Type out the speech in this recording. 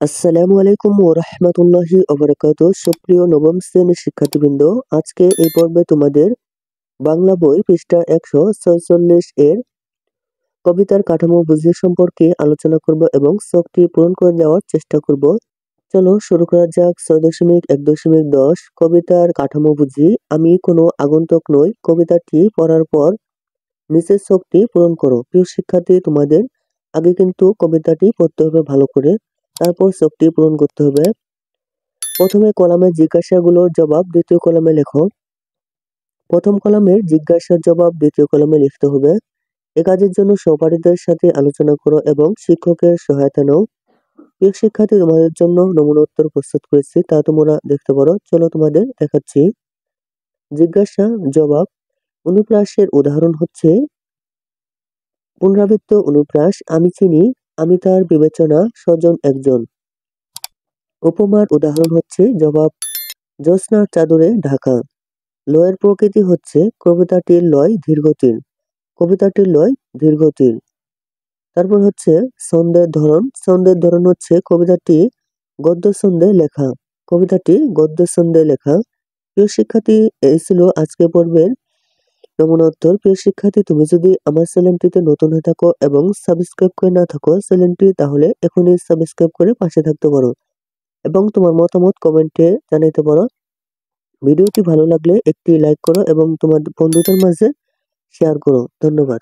আসসালামু আলাইকুম ওয়া রাহমাতুল্লাহি ওয়া বারাকাতুহু। সুপ্রিয় নবম শ্রেণীর শিক্ষার্থীবৃন্দ, আজকে এই পর্বে তোমাদের বাংলা বই পৃষ্ঠা 146 এর কবিতার কাঠামো বুঝি সম্পর্কে আলোচনা করব এবং শখটি পূরণ করে দেওয়ার চেষ্টা করব। চলো শুরু করা যাক। 6.1.10 কবিতার কাঠামো বুঝি। আমি কোনো আগন্তুক নই। কবিতাটি পড়ার পর নিচের শখটি পূরণ করো। প্রিয় শিক্ষার্থী, তোমাদের আগে কিন্তু কবিতাটি পড়তে হবে ভালো করে, তারপর শখটি পূরণ করতে হবে। প্রথমে কলামের জিজ্ঞাসাগুলোর জবাব দ্বিতীয় কলামে লেখো। প্রথম কলামের জিজ্ঞাসার জবাব দ্বিতীয় কলামে লিখতে হবে। এ কাজের জন্য সহপাঠীদের সাথে আলোচনা করো এবং শিক্ষকের সহায়তা নাও। প্রিয় শিক্ষার্থী, তোমাদের জন্য নমুনা উত্তর প্রস্তুত করেছি, তা তোমরা দেখতে পারো। চলো তোমাদের দেখাচ্ছি। জিজ্ঞাসা জবাব। অনুপ্রাসের উদাহরণ হচ্ছে পুনরাবৃত্ত অনুপ্রাস। আমি চিনি, আমি তার বিবেচনা স্বজন একজন। উপমার উদাহরণ হচ্ছে জবাব জ্যোৎস্নার চাদরে ঢাকা। লয়ের প্রকৃতি হচ্ছে কবিতাটির লয় ধীরগতির। কবিতাটির লয় ধীরগতির। তারপর হচ্ছে ছন্দের ধরন। ছন্দের ধরন হচ্ছে কবিতাটি গদ্য ছন্দে লেখা। কবিতাটি গদ্য ছন্দে লেখা। প্রিয় শিক্ষার্থী, এই ছিল আজকে পর্বের নমুনা উত্তর। প্রিয় শিক্ষার্থী, তুমি যদি আমার চ্যানেলটিতে নতুন হয়ে থাকো এবং সাবস্ক্রাইব করে না থাকো চ্যানেলটি, তাহলে এখনই সাবস্ক্রাইব করে পাশে থাকতে পারো এবং তোমার মতামত কমেন্টে জানাতে পারো। ভিডিওটি ভালো লাগলে একটি লাইক করো এবং তোমার বন্ধুদের মাঝে শেয়ার করো। ধন্যবাদ।